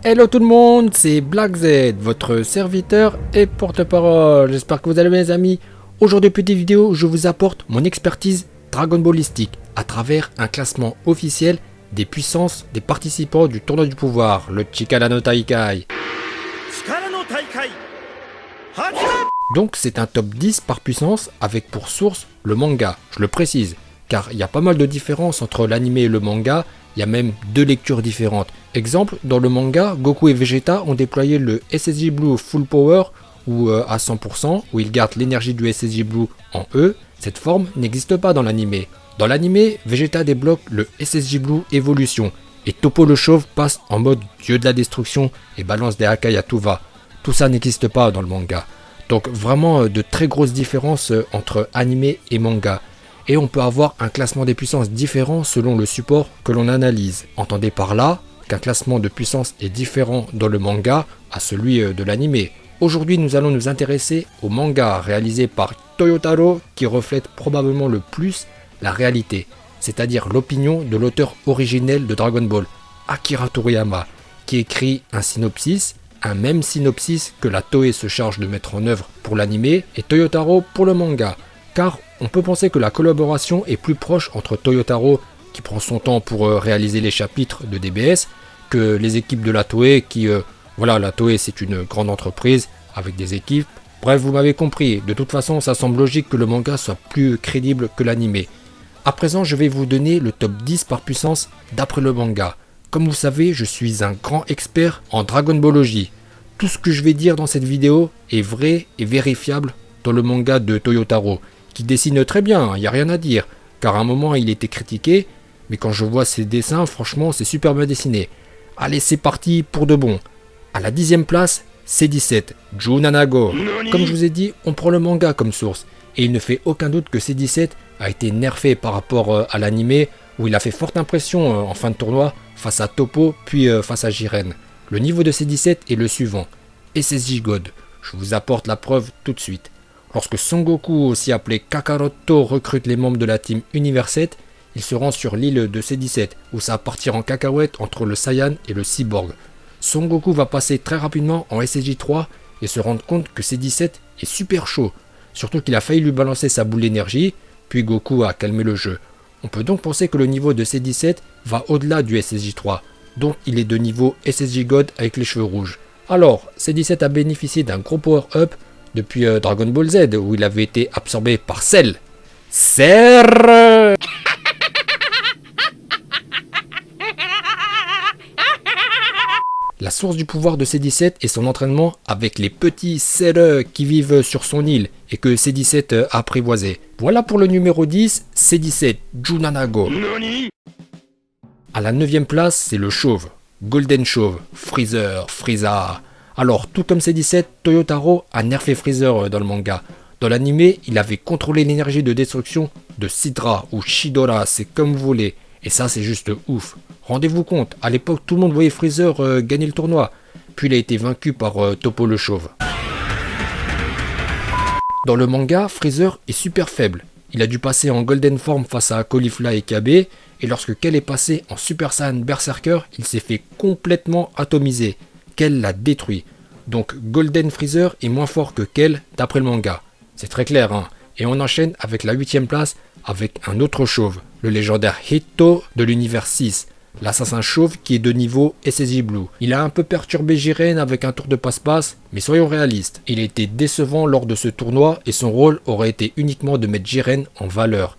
Hello tout le monde, c'est Black Z, votre serviteur et porte-parole. J'espère que vous allez bien les amis. Aujourd'hui, petite vidéo, je vous apporte mon expertise Dragon Ballistique à travers un classement officiel des puissances des participants du tournoi du pouvoir, le Chikara no Taikai. Donc c'est un top 10 par puissance avec pour source le manga, je le précise, car il y a pas mal de différences entre l'anime et le manga, il y a même deux lectures différentes. Exemple, dans le manga, Goku et Vegeta ont déployé le SSJ Blue Full Power ou à 100%, où ils gardent l'énergie du SSJ Blue en eux. Cette forme n'existe pas dans l'anime. Dans l'anime, Vegeta débloque le SSJ Blue Evolution, et Toppo le Chauve passe en mode dieu de la destruction et balance des Hakai à tout va. Tout ça n'existe pas dans le manga. Donc vraiment de très grosses différences entre anime et manga. Et on peut avoir un classement des puissances différent selon le support que l'on analyse. Entendez par là qu'un classement de puissance est différent dans le manga à celui de l'anime. Aujourd'hui nous allons nous intéresser au manga réalisé par Toyotaro qui reflète probablement le plus la réalité, c'est-à-dire l'opinion de l'auteur originel de Dragon Ball, Akira Toriyama, qui écrit un synopsis, un même synopsis que la Toei se charge de mettre en œuvre pour l'anime et Toyotaro pour le manga. Car on peut penser que la collaboration est plus proche entre Toyotaro, qui prend son temps pour réaliser les chapitres de DBS, que les équipes de la Toei, voilà, la Toei c'est une grande entreprise avec des équipes. Bref, vous m'avez compris, de toute façon ça semble logique que le manga soit plus crédible que l'anime. À présent, je vais vous donner le top 10 par puissance d'après le manga. Comme vous savez, je suis un grand expert en Dragon Ballologie. Tout ce que je vais dire dans cette vidéo est vrai et vérifiable dans le manga de Toyotaro, qui dessine très bien, il n'y a rien à dire, car à un moment il était critiqué, mais quand je vois ses dessins, franchement c'est super bien dessiné. Allez, c'est parti pour de bon. À la 10e place, C17, Junanago. Comme je vous ai dit, on prend le manga comme source, et il ne fait aucun doute que C17 a été nerfé par rapport à l'anime, où il a fait forte impression en fin de tournoi face à Toppo, puis face à Jiren. Le niveau de C17 est le suivant, SSJ God. Je vous apporte la preuve tout de suite. Lorsque Son Goku, aussi appelé Kakaroto, recrute les membres de la team Univers 7, il se rend sur l'île de C17, où ça va partir en cacahuète entre le Saiyan et le Cyborg. Son Goku va passer très rapidement en SSJ 3 et se rendre compte que C17 est super chaud, surtout qu'il a failli lui balancer sa boule d'énergie, puis Goku a calmé le jeu. On peut donc penser que le niveau de C17 va au-delà du SSJ 3, donc il est de niveau SSJ God avec les cheveux rouges. Alors, C17 a bénéficié d'un gros power-up depuis Dragon Ball Z, où il avait été absorbé par Cell. Serre. La source du pouvoir de C17 est son entraînement avec les petits Cell qui vivent sur son île et que C17 a apprivoisé. Voilà pour le numéro 10, C17, Junanago. À la 9e place, c'est le chauve, Golden Chauve, Freezer, Frieza. Alors, tout comme C17, Toyotaro a nerfé Freezer dans le manga. Dans l'anime, il avait contrôlé l'énergie de destruction de Sidra ou Shidora, c'est comme vous voulez. Et ça, c'est juste ouf. Rendez-vous compte, à l'époque, tout le monde voyait Freezer gagner le tournoi. Puis il a été vaincu par Toppo le Chauve. Dans le manga, Freezer est super faible. Il a dû passer en Golden Form face à Caulifla et KB, et lorsque Kel est passé en Super Saiyan Berserker, il s'est fait complètement atomiser. Kel l'a détruit. Donc Golden Freezer est moins fort que Kel d'après le manga. C'est très clair, hein. Et on enchaîne avec la 8e place avec un autre chauve, le légendaire Hitto de l'univers 6, l'assassin chauve qui est de niveau SSJ Blue. Il a un peu perturbé Jiren avec un tour de passe-passe, mais soyons réalistes, il a été décevant lors de ce tournoi et son rôle aurait été uniquement de mettre Jiren en valeur.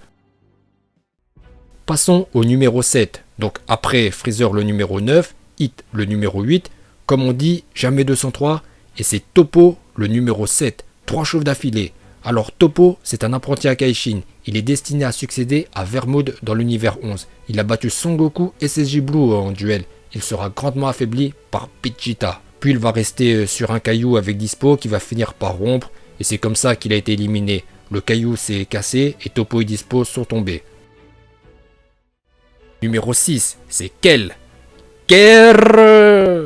Passons au numéro 7, donc après Freezer le numéro 9, Hit le numéro 8, comme on dit, jamais 203, et c'est Toppo le numéro 7, 3 chauves d'affilée. Alors Toppo, c'est un apprenti Akaishin, il est destiné à succéder à Vermood dans l'univers 11. Il a battu Son Goku et SSJ Blue en duel, il sera grandement affaibli par Vegeta. Puis il va rester sur un caillou avec Dispo qui va finir par rompre, et c'est comme ça qu'il a été éliminé. Le caillou s'est cassé et Toppo et Dispo sont tombés. Numéro 6, c'est Kel. Kel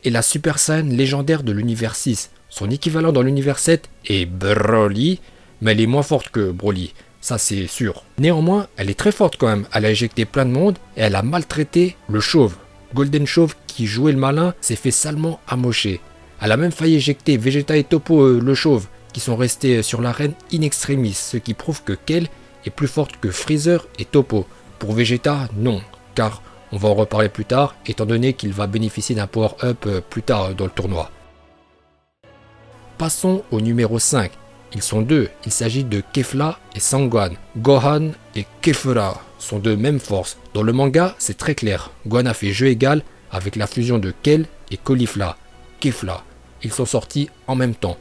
est la Super Saiyan légendaire de l'univers 6. Son équivalent dans l'univers 7 est Broly, mais elle est moins forte que Broly. ça c'est sûr. Néanmoins, elle est très forte quand même, elle a éjecté plein de monde et elle a maltraité le chauve. Golden Chauve qui jouait le malin s'est fait salement amocher. Elle a même failli éjecter Vegeta et Toppo le chauve qui sont restés sur l'arène in extremis, ce qui prouve que Kale est plus forte que Freezer et Toppo. Pour Vegeta, non, car on va en reparler plus tard, étant donné qu'il va bénéficier d'un power-up plus tard dans le tournoi. Passons au numéro 5. Ils sont deux, il s'agit de Kefla et Sangwan. Gohan et Kefla sont de même force. Dans le manga, c'est très clair. Gohan a fait jeu égal avec la fusion de Kel et Caulifla. Kefla. Ils sont sortis en même temps.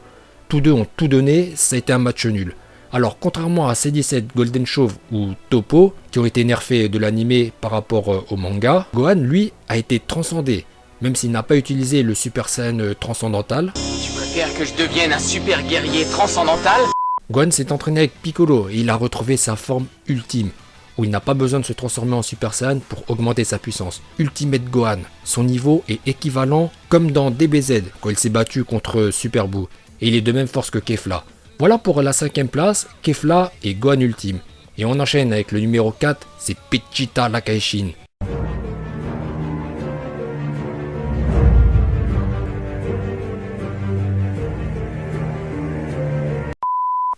Tous deux ont tout donné, ça a été un match nul. Alors contrairement à C17, Golden Chauve ou Toppo, qui ont été nerfés de l'animé par rapport au manga, Gohan lui a été transcendé, même s'il n'a pas utilisé le Super Saiyan transcendantal. Tu préfères que je devienne un super guerrier transcendantal? Gohan s'est entraîné avec Piccolo et il a retrouvé sa forme ultime, où il n'a pas besoin de se transformer en Super Saiyan pour augmenter sa puissance. Ultimate Gohan, son niveau est équivalent comme dans DBZ quand il s'est battu contre Super Buu, et il est de même force que Kefla. Voilà pour la 5ème place, Kefla et Gohan Ultime. Et on enchaîne avec le numéro 4, c'est Vegeta Lakaishin.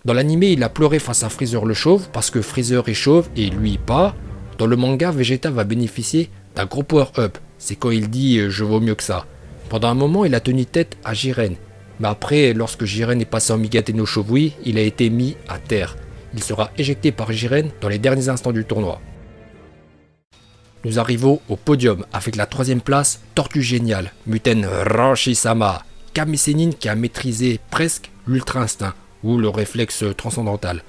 Dans l'animé, il a pleuré face à Freezer le chauve parce que Freezer est chauve et lui pas. Dans le manga, Vegeta va bénéficier d'un gros power-up. C'est quand il dit « je vaux mieux que ça ». Pendant un moment, il a tenu tête à Jiren. Mais après, lorsque Jiren est passé en Migate no Shovui, il a été mis à terre. Il sera éjecté par Jiren dans les derniers instants du tournoi. Nous arrivons au podium avec la 3ème place, Tortue Géniale, Muten Ranshi-sama, Kami Sennin qui a maîtrisé presque l'Ultra Instinct ou le réflexe transcendantal.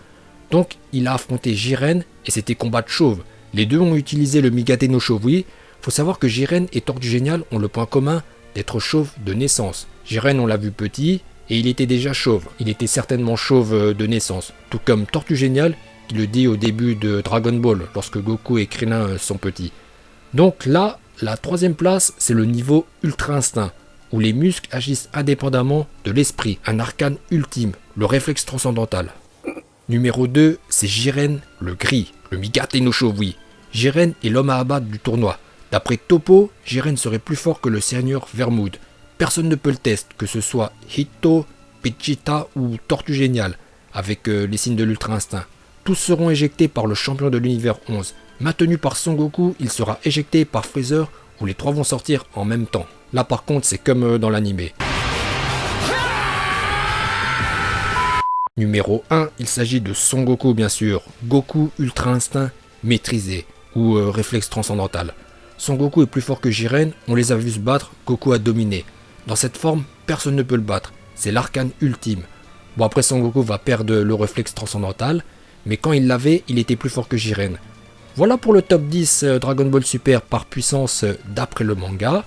Donc il a affronté Jiren et c'était combat de chauve. Les deux ont utilisé le Migate no Shovui. Faut savoir que Jiren et Tortue Géniale ont le point commun d'être chauve de naissance. Jiren on l'a vu petit et il était déjà chauve. Il était certainement chauve de naissance, tout comme Tortue Géniale qui le dit au début de Dragon Ball lorsque Goku et Krillin sont petits. Donc là, la 3ème place c'est le niveau Ultra Instinct, où les muscles agissent indépendamment de l'esprit, un arcane ultime, le réflexe transcendantal. Numéro 2, c'est Jiren le gris, le Migate no Shovui. Jiren est l'homme à abattre du tournoi. D'après Toppo, Jiren serait plus fort que le Seigneur Vermoud. Personne ne peut le tester, que ce soit Hito, Vegeta ou Tortue Géniale, avec les signes de l'Ultra Instinct. Tous seront éjectés par le champion de l'univers 11. Maintenu par Son Goku, il sera éjecté par Freezer, où les trois vont sortir en même temps. Là par contre, c'est comme dans l'animé. Numéro 1, il s'agit de Son Goku bien sûr. Goku Ultra Instinct maîtrisé, ou réflexe transcendantal. Son Goku est plus fort que Jiren, on les a vus se battre, Goku a dominé. Dans cette forme, personne ne peut le battre, c'est l'arcane ultime. Bon après Son Goku va perdre le réflexe transcendantal, mais quand il l'avait, il était plus fort que Jiren. Voilà pour le top 10 Dragon Ball Super par puissance d'après le manga.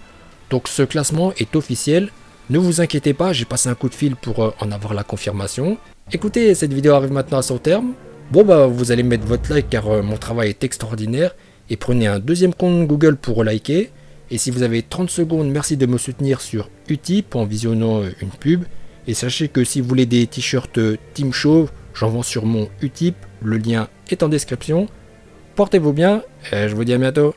Donc ce classement est officiel. Ne vous inquiétez pas, j'ai passé un coup de fil pour en avoir la confirmation. Écoutez, cette vidéo arrive maintenant à son terme. Bon bah vous allez mettre votre like car mon travail est extraordinaire. Et prenez un deuxième compte Google pour liker. Et si vous avez 30 secondes, merci de me soutenir sur Utip en visionnant une pub. Et sachez que si vous voulez des t-shirts Team Chauve, j'en vends sur mon Utip. Le lien est en description. Portez-vous bien et je vous dis à bientôt.